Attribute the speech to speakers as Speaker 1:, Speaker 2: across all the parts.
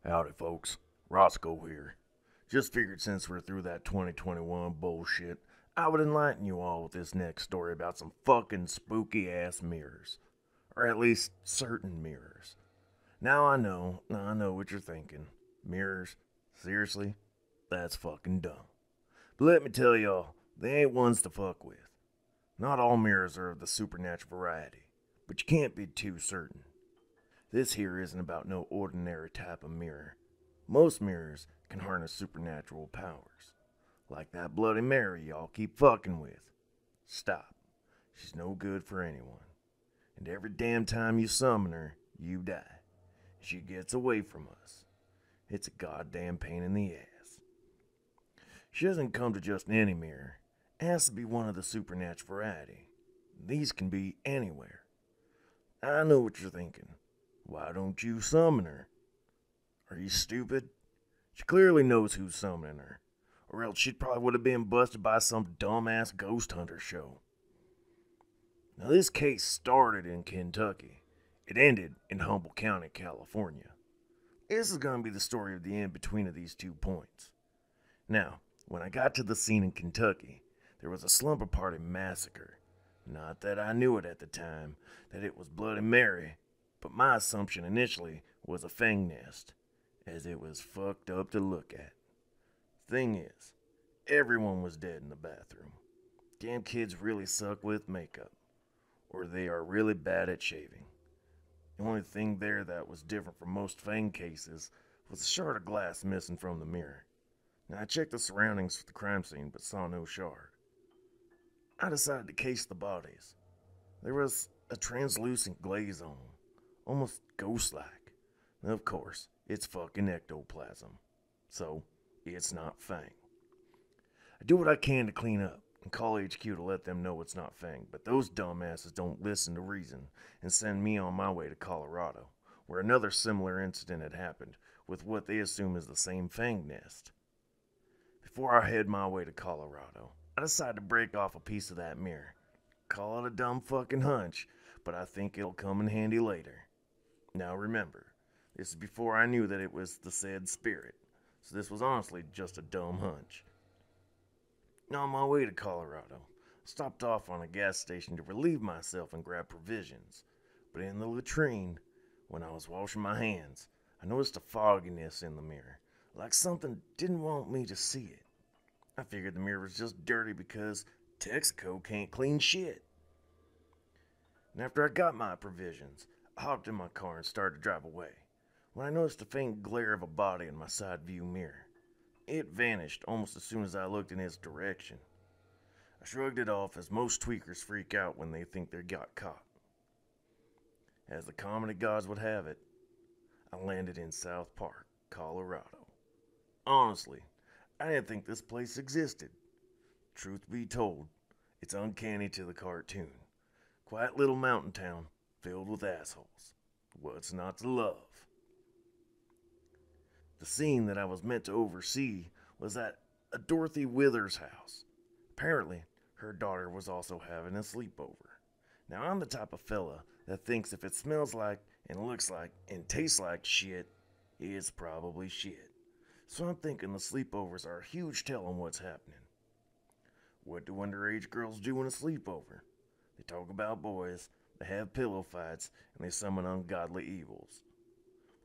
Speaker 1: Howdy, folks. Rosco here. Just figured since we're through that 2021 bullshit, I would enlighten you all with this next story about some fucking spooky ass mirrors. Or at least certain mirrors. Now I know what you're thinking. Mirrors? Seriously? That's fucking dumb. But let me tell y'all, they ain't ones to fuck with. Not all mirrors are of the supernatural variety, but you can't be too certain. This here isn't about no ordinary type of mirror. Most mirrors can harness supernatural powers, like that Bloody Mary y'all keep fucking with. Stop. She's no good for anyone. And every damn time you summon her, you die. She gets away from us. It's a goddamn pain in the ass. She doesn't come to just any mirror. It has to be one of the supernatural variety. These can be anywhere. I know what you're thinking. Why don't you summon her? Are you stupid? She clearly knows who's summoning her, or else she probably would have been busted by some dumbass ghost hunter show. Now, this case started in Kentucky. It ended in Humboldt County, California. This is going to be the story of the in between of these 2 points. Now, when I got to the scene in Kentucky, there was a slumber party massacre. Not that I knew it at the time, that it was Bloody Mary, but my assumption initially was a fang nest, as it was fucked up to look at. Thing is, everyone was dead in the bathroom. Damn kids really suck with makeup, or they are really bad at shaving. The only thing there that was different from most fang cases was a shard of glass missing from the mirror. Now, I checked the surroundings for the crime scene but saw no shard. I decided to case the bodies. There was a translucent glaze on them, almost ghost-like. Of course, it's fucking ectoplasm, so it's not Fang. I do what I can to clean up and call HQ to let them know it's not Fang, but those dumbasses don't listen to reason and send me on my way to Colorado, where another similar incident had happened with what they assume is the same Fang nest. Before I head my way to Colorado, I decide to break off a piece of that mirror. Call it a dumb fucking hunch, but I think it'll come in handy later. Now remember, this is before I knew that it was the said spirit, so this was honestly just a dumb hunch. On my way to Colorado, I stopped off on a gas station to relieve myself and grab provisions, but in the latrine, when I was washing my hands, I noticed a fogginess in the mirror, like something didn't want me to see it. I figured the mirror was just dirty because Texaco can't clean shit. And after I got my provisions, I hopped in my car and started to drive away, when I noticed a faint glare of a body in my side view mirror. It vanished almost as soon as I looked in its direction. I shrugged it off as most tweakers freak out when they think they got caught. As the comedy gods would have it, I landed in South Park, Colorado. Honestly, I didn't think this place existed. Truth be told, it's uncanny to the cartoon. Quiet little mountain town filled with assholes. What's not to love? The scene that I was meant to oversee was at a Dorothy Withers house. Apparently, her daughter was also having a sleepover. Now, I'm the type of fella that thinks if it smells like and looks like and tastes like shit, it's probably shit. So I'm thinking the sleepovers are a huge tell on what's happening. What do underage girls do in a sleepover? They talk about boys, they have pillow fights, and they summon ungodly evils.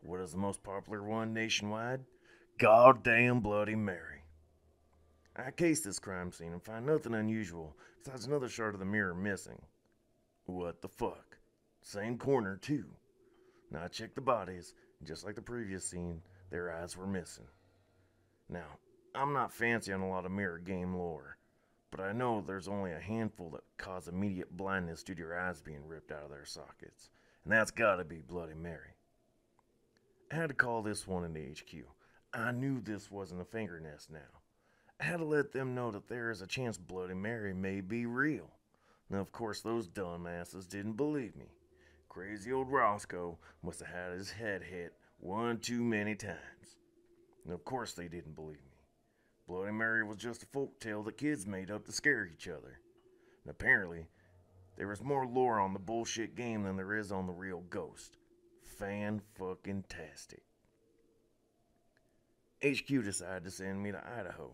Speaker 1: What is the most popular one nationwide? Goddamn Bloody Mary. I case this crime scene and find nothing unusual besides another shard of the mirror missing. What the fuck? Same corner, too. Now I checked the bodies, and just like the previous scene, their eyes were missing. Now, I'm not fancy on a lot of mirror game lore, but I know there's only a handful that cause immediate blindness due to your eyes being ripped out of their sockets, and that's gotta be Bloody Mary. I had to call this one into HQ. I knew this wasn't a finger nest now. I had to let them know that there is a chance Bloody Mary may be real. Now, of course, those dumbasses didn't believe me. Crazy old Roscoe must have had his head hit one too many times. And of course they didn't believe me. Bloody Mary was just a folk tale that kids made up to scare each other. And apparently, there is more lore on the bullshit game than there is on the real ghost. Fan-fucking-tastic. HQ decided to send me to Idaho,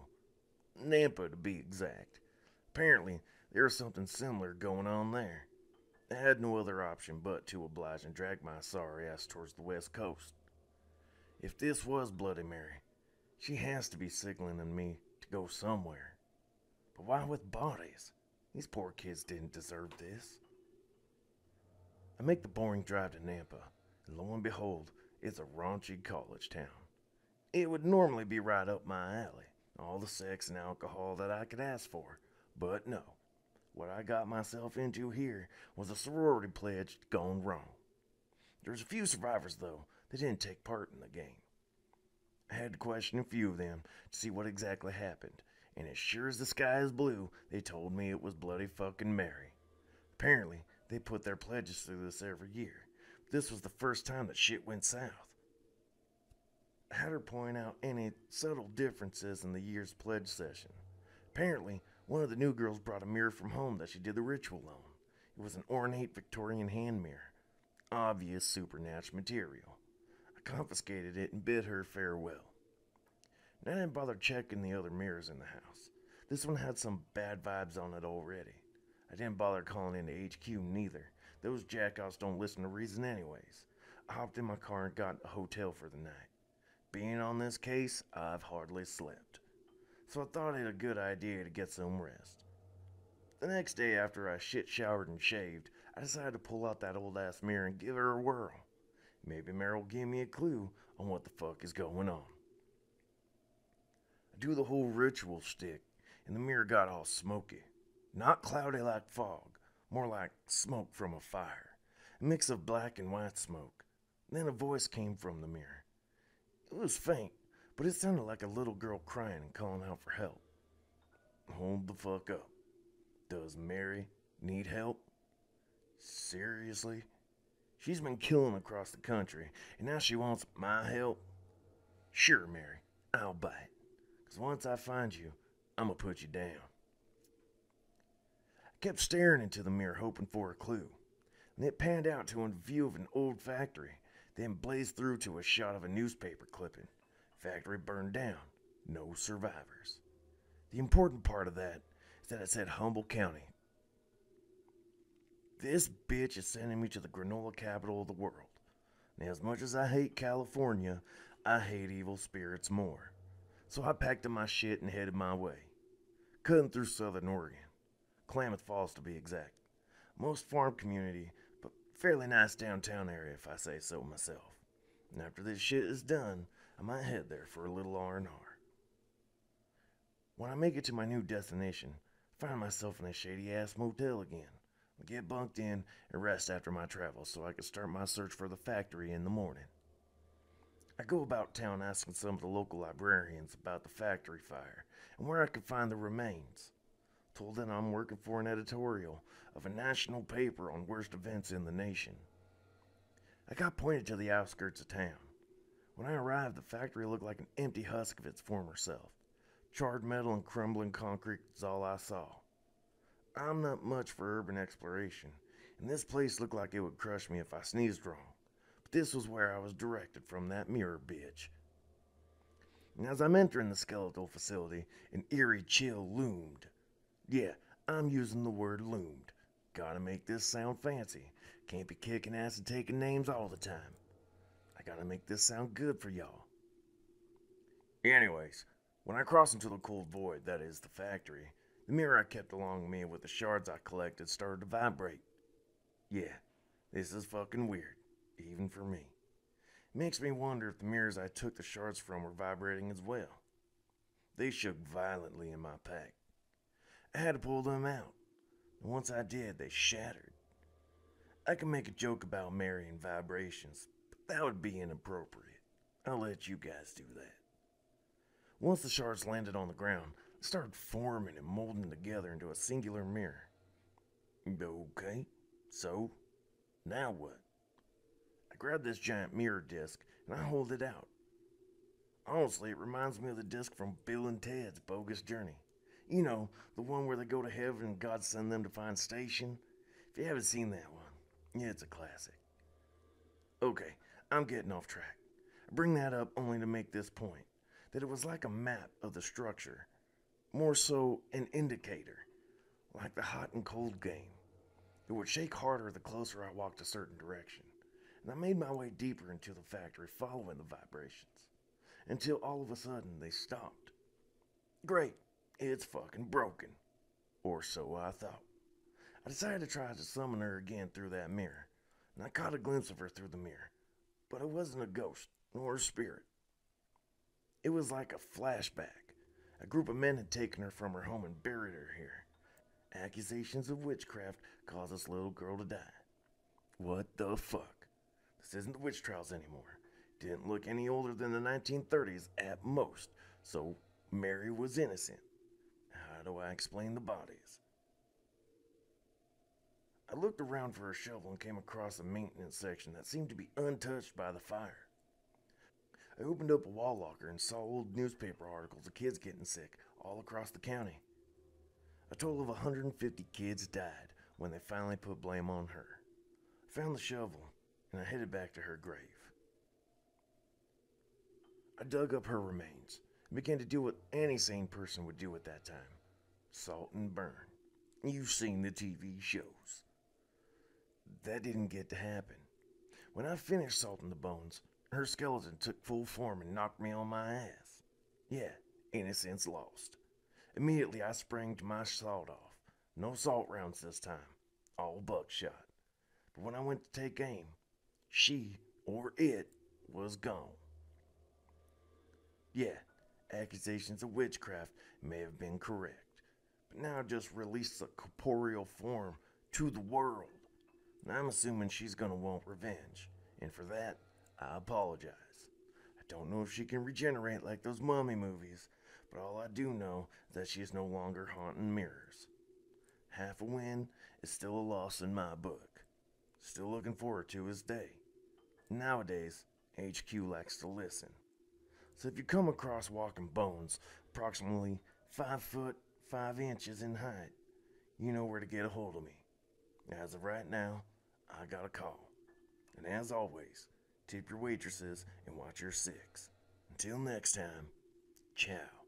Speaker 1: Nampa to be exact. Apparently, there was something similar going on there. I had no other option but to oblige and drag my sorry ass towards the west coast. If this was Bloody Mary, she has to be signaling me to go somewhere. But why with bodies? These poor kids didn't deserve this. I make the boring drive to Nampa, and lo and behold, it's a raunchy college town. It would normally be right up my alley, all the sex and alcohol that I could ask for, but no. What I got myself into here was a sorority pledge gone wrong. There's a few survivors, though, that didn't take part in the game. I had to question a few of them to see what exactly happened, and as sure as the sky is blue, they told me it was Bloody fucking Mary. Apparently, they put their pledges through this every year. This was the first time that shit went south. I had her point out any subtle differences in the year's pledge session. Apparently, one of the new girls brought a mirror from home that she did the ritual on. It was an ornate Victorian hand mirror. Obvious supernatural material. I confiscated it and bid her farewell. And I didn't bother checking the other mirrors in the house. This one had some bad vibes on it already. I didn't bother calling into HQ neither. Those jackoffs don't listen to reason anyways. I hopped in my car and got a hotel for the night. Being on this case, I've hardly slept. So I thought it a good idea to get some rest. The next day after I shit showered and shaved, I decided to pull out that old ass mirror and give her a whirl. Maybe Mary will give me a clue on what the fuck is going on. I do the whole ritual shtick, and the mirror got all smoky. Not cloudy like fog, more like smoke from a fire. A mix of black and white smoke. Then a voice came from the mirror. It was faint, but it sounded like a little girl crying and calling out for help. Hold the fuck up. Does Mary need help? Seriously? She's been killing across the country, and now she wants my help? Sure, Mary, I'll bite. 'Cause once I find you, I'm gonna put you down. I kept staring into the mirror hoping for a clue, and it panned out to a view of an old factory, then blazed through to a shot of a newspaper clipping. Factory burned down. No survivors. The important part of that is that it said Humboldt County. This bitch is sending me to the granola capital of the world. And as much as I hate California, I hate evil spirits more. So I packed up my shit and headed my way. Cutting through southern Oregon. Klamath Falls to be exact. Most farm community, but fairly nice downtown area if I say so myself. And after this shit is done, I might head there for a little R&R. When I make it to my new destination, I find myself in a shady-ass motel again. I get bunked in and rest after my travels so I can start my search for the factory in the morning. I go about town asking some of the local librarians about the factory fire and where I could find the remains. Told them I'm working for an editorial of a national paper on worst events in the nation. I got pointed to the outskirts of town. When I arrived, the factory looked like an empty husk of its former self. Charred metal and crumbling concrete is all I saw. I'm not much for urban exploration, and this place looked like it would crush me if I sneezed wrong. But this was where I was directed from that mirror bitch. And as I'm entering the skeletal facility, an eerie chill loomed. Yeah, I'm using the word loomed. Gotta make this sound fancy. Can't be kicking ass and taking names all the time. I gotta make this sound good for y'all. Anyways, when I crossed into the cold void that is the factory, the mirror I kept along me with the shards I collected started to vibrate. Yeah, this is fucking weird, even for me. It makes me wonder if the mirrors I took the shards from were vibrating as well. They shook violently in my pack. I had to pull them out, and once I did, they shattered. I can make a joke about Mary and vibrations, but that would be inappropriate. I'll let you guys do that. Once the shards landed on the ground, they started forming and molding together into a singular mirror. Okay, so, now what? I grabbed this giant mirror disc and I hold it out. Honestly, it reminds me of the disc from Bill and Ted's Bogus Journey. You know, the one where they go to heaven and God sends them to find station. If you haven't seen that one, yeah, it's a classic. Okay, I'm getting off track. I bring that up only to make this point. that it was like a map of the structure, more so an indicator, like the hot and cold game. It would shake harder the closer I walked a certain direction, and I made my way deeper into the factory following the vibrations, until all of a sudden they stopped. Great, it's fucking broken. Or so I thought. I decided to try to summon her again through that mirror, and I caught a glimpse of her through the mirror, but it wasn't a ghost nor a spirit. It was like a flashback. A group of men had taken her from her home and buried her here. Accusations of witchcraft caused this little girl to die. What the fuck? This isn't the witch trials anymore. Didn't look any older than the 1930s at most, so Mary was innocent. How do I explain the bodies? I looked around for a shovel and came across a maintenance section that seemed to be untouched by the fire. I opened up a wall locker and saw old newspaper articles of kids getting sick all across the county. A total of 150 kids died when they finally put blame on her. I found the shovel and I headed back to her grave. I dug up her remains and began to do what any sane person would do at that time. Salt and burn. You've seen the TV shows. That didn't get to happen. When I finished salting the bones, her skeleton took full form and knocked me on my ass. Yeah, innocence lost. Immediately I sprang to my sawed off. No salt rounds this time. All buckshot. But when I went to take aim, she, or it, was gone. Yeah, accusations of witchcraft may have been correct, but now just released a corporeal form to the world. And I'm assuming she's gonna want revenge, and for that, I apologize. I don't know if she can regenerate like those mummy movies, but all I do know is that she is no longer haunting mirrors. Half a win is still a loss in my book. Still looking forward to his day. Nowadays, HQ likes to listen. So if you come across walking bones approximately 5 foot 5 inches in height, you know where to get a hold of me. As of right now, I got a call. And as always, tip your waitresses and watch your six. Until next time, ciao.